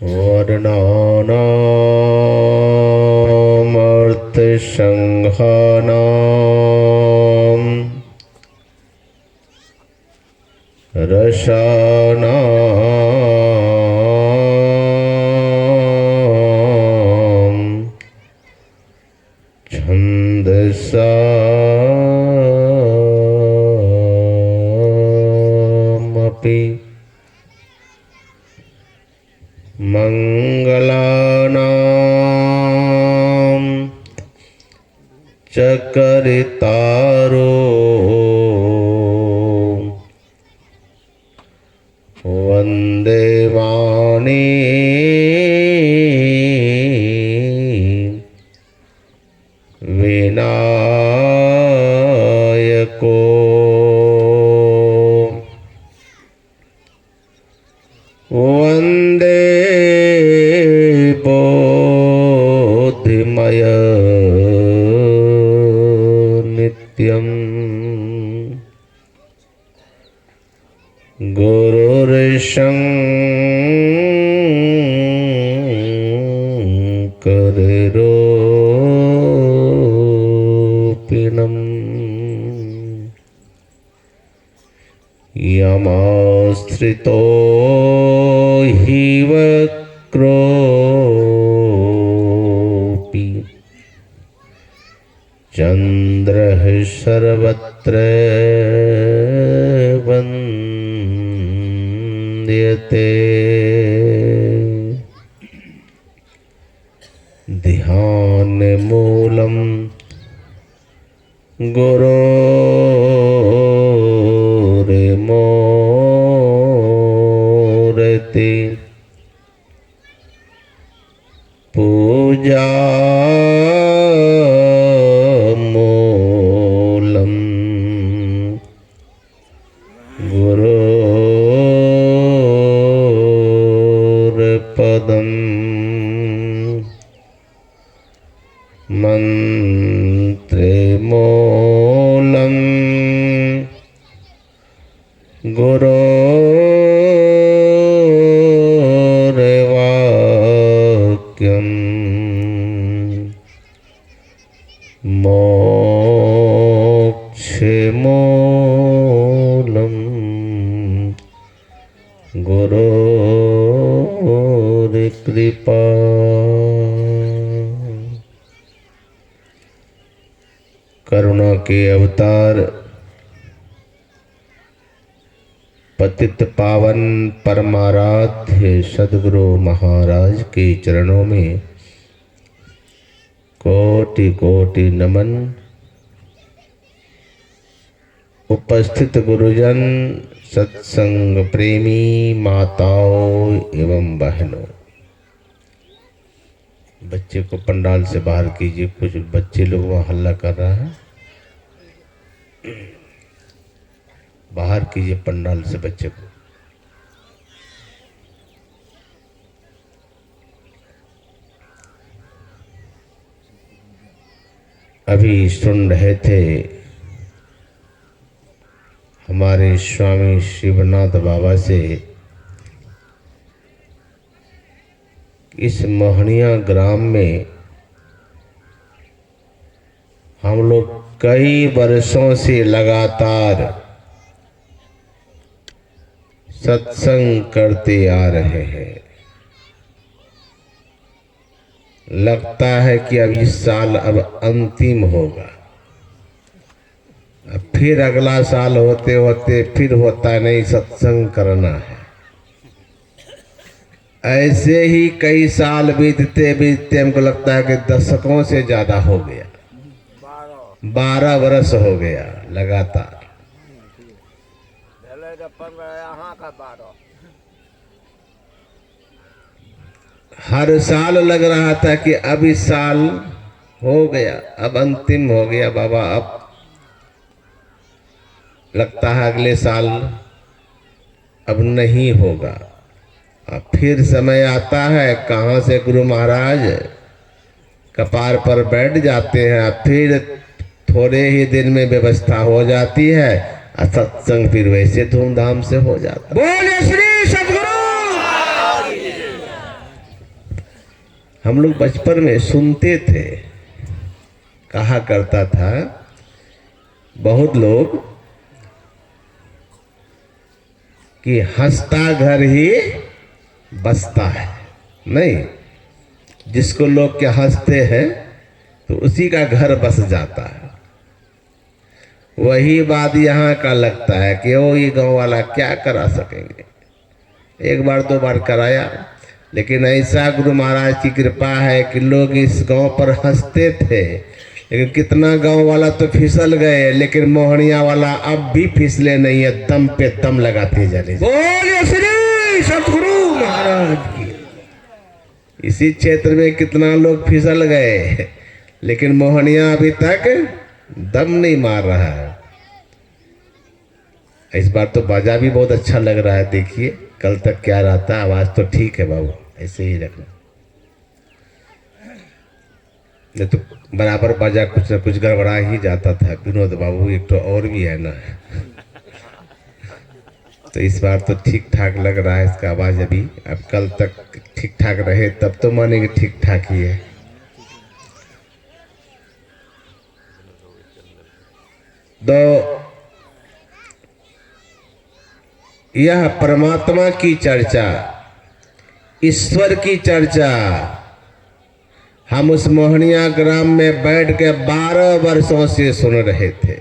वर्णानामर्थसंघानां रसानां छन्दसामपि मंगलानां चकरितारो वन्दे वाणी विनायको वन्दे बोधिमय नित्यं गुरुर्शङ्कररूपिणम् यमाश्रितो हि वक्रोऽपि चन्द्रः सर्वत्र वन्द्यते ध्यानमूलं गुरोर्मूर्ति पूजा मूलं गुरोर्पदं मंत्रे मूलं गुरोर्वाक्यं मोक्षमूलं गुरोर्कृपा। करुणा के अवतार पतित पावन परमाराध्य सद्गुरु महाराज के चरणों में कोटि कोटि नमन। उपस्थित गुरुजन, सत्संग प्रेमी माताओं एवं बहनों, बच्चे को पंडाल से बाहर कीजिए। कुछ बच्चे लोग वहाँ हल्ला कर रहा है, बाहर कीजिए पंडाल से बच्चे को। अभी सुन रहे थे हमारे स्वामी शिवनाथ बाबा से इस मोहनिया ग्राम में हम लोग कई वर्षों से लगातार सत्संग करते आ रहे हैं। लगता है कि अब इस साल अब अंतिम होगा, अब फिर अगला साल होते होते फिर होता नहीं, सत्संग करना है। ऐसे ही कई साल बीतते बीतते हमको लगता है कि दशकों से ज्यादा हो गया, 12 वर्ष हो गया लगातार। हर साल लग रहा था कि अब इस साल हो गया, अब अंतिम हो गया बाबा, अब लगता है अगले साल अब नहीं होगा। अब फिर समय आता है, कहाँ से गुरु महाराज कपार पर बैठ जाते हैं, फिर थोड़े ही दिन में व्यवस्था हो जाती है, सत्संग फिर वैसे धूमधाम से हो जाता है। बोले श्री सद्गुरु। हम लोग बचपन में सुनते थे, कहा करता था बहुत लोग कि हंसता घर ही बसता है। नहीं, जिसको लोग क्या हंसते हैं तो उसी का घर बस जाता है। वही बात यहाँ का लगता है कि ओ ये गांव वाला क्या करा सकेंगे। एक बार दो बार कराया, लेकिन ऐसा गुरु महाराज की कृपा है कि लोग इस गांव पर हंसते थे, लेकिन कितना गांव वाला तो फिसल गए, लेकिन मोहनिया वाला अब भी फिसले नहीं है, दम पे दम लगाते जाने। बोलिए श्री सतगुरु महाराज की। इसी क्षेत्र में कितना लोग फिसल गए, लेकिन मोहनिया अभी तक दम नहीं मार रहा है। इस बार तो बाजा भी बहुत अच्छा लग रहा है। देखिए कल तक क्या रहता, आवाज तो ठीक है बाबू, ऐसे ही रखना। नहीं तो बराबर बाजा कुछ न कुछ गड़बड़ा ही जाता था। विनोद बाबू एक तो और भी है ना, तो इस बार तो ठीक ठाक लग रहा है इसका आवाज अभी। अब कल तक ठीक ठाक रहे तब तो मानेंगे ठीक ठाक ही है। तो यह परमात्मा की चर्चा, ईश्वर की चर्चा हम उस मोहनिया ग्राम में बैठ के 12 वर्षों से सुन रहे थे।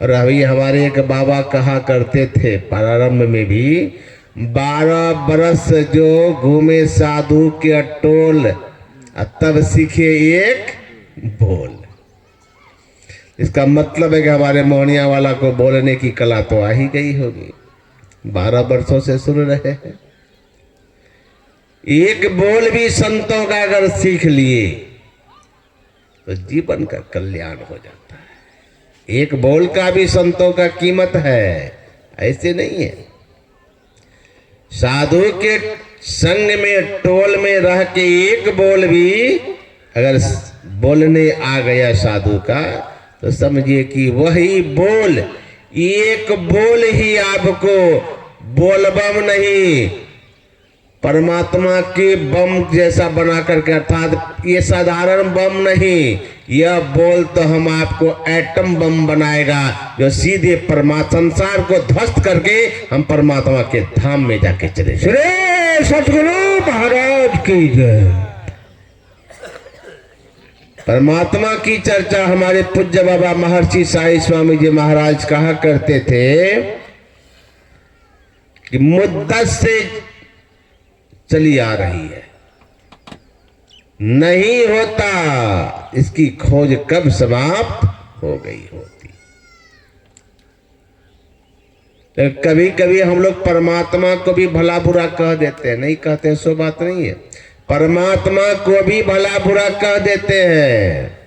और अभी हमारे एक बाबा कहा करते थे प्रारंभ में भी, 12 बरस जो घूमे साधु के टोल, तब सीखे एक बोल। इसका मतलब है कि हमारे मोहनिया वाला को बोलने की कला तो आ ही गई होगी। 12 वर्षों से सुन रहे हैं। एक बोल भी संतों का अगर सीख लिए तो जीवन का कल्याण हो जाता है। एक बोल का भी संतों का कीमत है, ऐसे नहीं है। साधु के संग में टोल में रह के एक बोल भी अगर बोलने आ गया साधु का, तो समझिए कि वही बोल, एक बोल ही आपको बोलबम नहीं परमात्मा के बम जैसा बना करके, अर्थात ये साधारण बम नहीं, यह बोल तो हम आपको एटम बम बनाएगा, जो सीधे संसार को ध्वस्त करके हम परमात्मा के धाम में जाके चले। श्री सतगुरु महाराज की जय। परमात्मा की चर्चा हमारे पूज्य बाबा महर्षि साईं स्वामी जी महाराज कहा करते थे कि मुद्दत से चली आ रही है, नहीं होता इसकी खोज कब समाप्त हो गई होती। तो कभी कभी हम लोग परमात्मा को भी भला बुरा कह देते हैं, नहीं कहते हैं सो बात नहीं है। परमात्मा को भी भला बुरा कह देते हैं।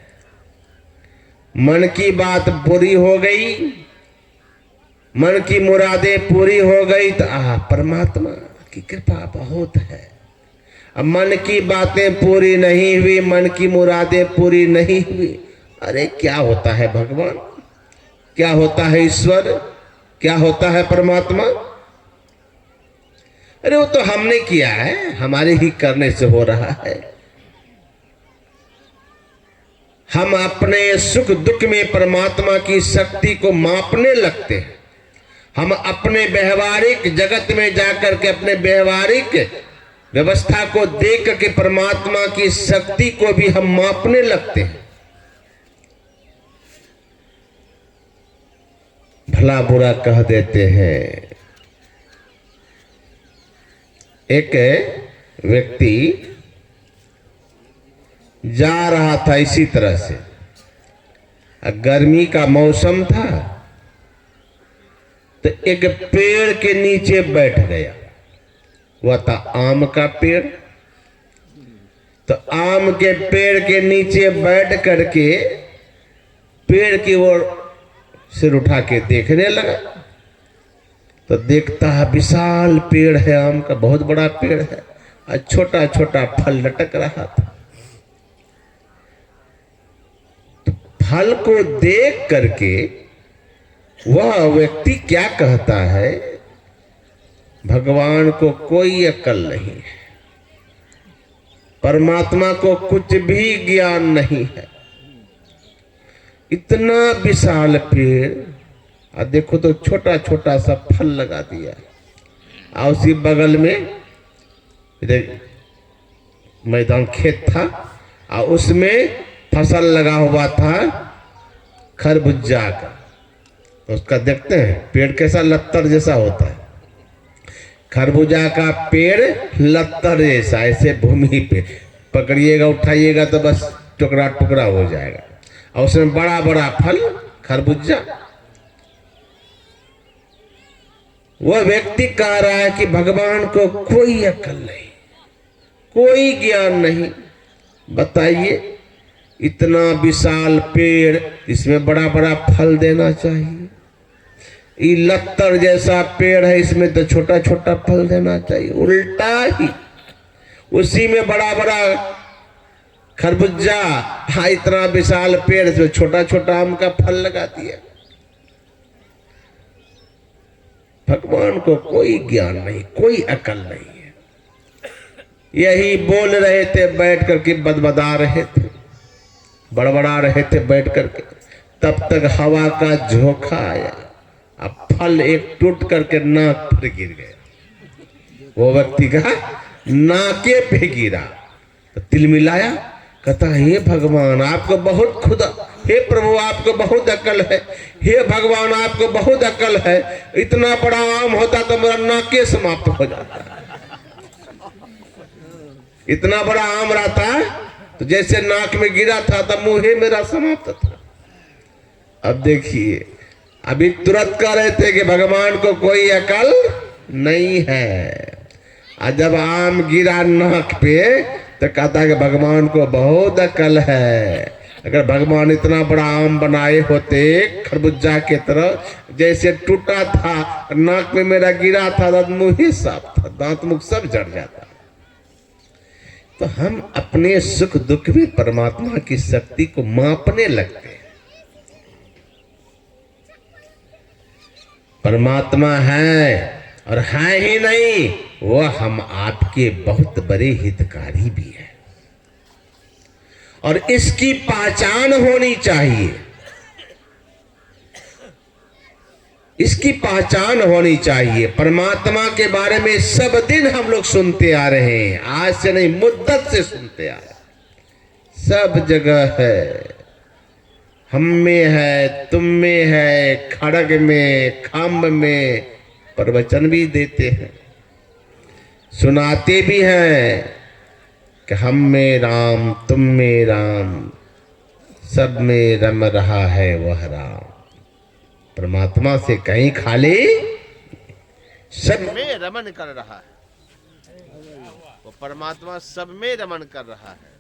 मन की बात पूरी हो गई, मन की मुरादें पूरी हो गई तो परमात्मा की कृपा बहुत है। अब मन की बातें पूरी नहीं हुई, मन की मुरादें पूरी नहीं हुई, अरे क्या होता है भगवान, क्या होता है ईश्वर, क्या होता है परमात्मा? अरे वो तो हमने किया है, हमारे ही करने से हो रहा है। हम अपने सुख दुख में परमात्मा की शक्ति को मापने लगते हैं। हम अपने व्यवहारिक जगत में जाकर के अपने व्यवहारिक व्यवस्था को देख करके परमात्मा की शक्ति को भी हम मापने लगते हैं। भला बुरा कह देते हैं। एक व्यक्ति जा रहा था इसी तरह से, गर्मी का मौसम था, तो एक पेड़ के नीचे बैठ गया। वह था आम का पेड़। तो आम के पेड़ के नीचे बैठ करके पेड़ की ओर सिर उठा के देखने लगा। तो देखता है विशाल पेड़ है, आम का बहुत बड़ा पेड़ है, और छोटा छोटा फल लटक रहा था। तो फल को देख करके वह व्यक्ति क्या कहता है, भगवान को कोई अक्ल नहीं है, परमात्मा को कुछ भी ज्ञान नहीं है। इतना विशाल पेड़, और देखो तो छोटा छोटा सा फल लगा दिया, और उसी बगल में मैदान खेत था, और उसमें फसल लगा हुआ था खरबूजा का। उसका देखते हैं पेड़ कैसा लत्तर जैसा होता है। खरबूजा का पेड़ लत्तर जैसा, ऐसे भूमि पे पकड़िएगा उठाइएगा तो बस टुकड़ा टुकड़ा हो जाएगा, और उसमें बड़ा बड़ा फल खरबूजा। वह व्यक्ति कह रहा है कि भगवान को कोई अकल नहीं, कोई ज्ञान नहीं। बताइए, इतना विशाल पेड़, इसमें बड़ा बड़ा फल देना चाहिए। ये लत्तर जैसा पेड़ है, इसमें तो छोटा छोटा फल देना चाहिए। उल्टा ही उसी में बड़ा बड़ा खरबूजा, हाँ इतना विशाल पेड़, इसमें छोटा छोटा आम का फल लगा दिया। भगवान को कोई ज्ञान नहीं, कोई अकल नहीं है। यही बोल रहे थे बैठ करके, बदबदा रहे थे, बड़बड़ा रहे थे बैठ करके। तब तक हवा का झोंका आया, अब फल एक टूट करके नाक पर गिर गया। वो व्यक्ति का नाके पे गिरा तो तिलमिलाया, कहता हे भगवान आपको बहुत खुदा, हे प्रभु आपको बहुत अकल है, हे भगवान आपको बहुत अकल है। इतना बड़ा आम होता तो मेरा नाके समाप्त हो जाता। इतना बड़ा आम रहता तो जैसे नाक में गिरा था तब मुंह मेरा समाप्त था। अब देखिए, अभी तुरंत कह रहे थे कि भगवान को कोई अकल नहीं है, और जब आम गिरा नाक पे तो कहता है कि भगवान को बहुत अकल है। अगर भगवान इतना बड़ा आम बनाए होते खरबूजा के तरह, जैसे टूटा था नाक में मेरा गिरा था तो मुंह ही साफ था, दांत मुख सब जड़ जाता। तो हम अपने सुख दुख में परमात्मा की शक्ति को मापने लगते हैं। परमात्मा है, और है ही नहीं, वह हम आपके बहुत बड़े हितकारी भी है, और इसकी पहचान होनी चाहिए। इसकी पहचान होनी चाहिए। परमात्मा के बारे में सब दिन हम लोग सुनते आ रहे हैं, आज से नहीं मुद्दत से सुनते आ रहे हैं। सब जगह है, हम में है, तुम में है, खड़ग में, खम्भ में प्रवचन भी देते हैं, सुनाते भी हैं कि हम में राम, तुम में राम, सब में रम रहा है वह राम। परमात्मा से कहीं खाली, सब में रमन कर रहा है। वो परमात्मा सब में रमन कर रहा है।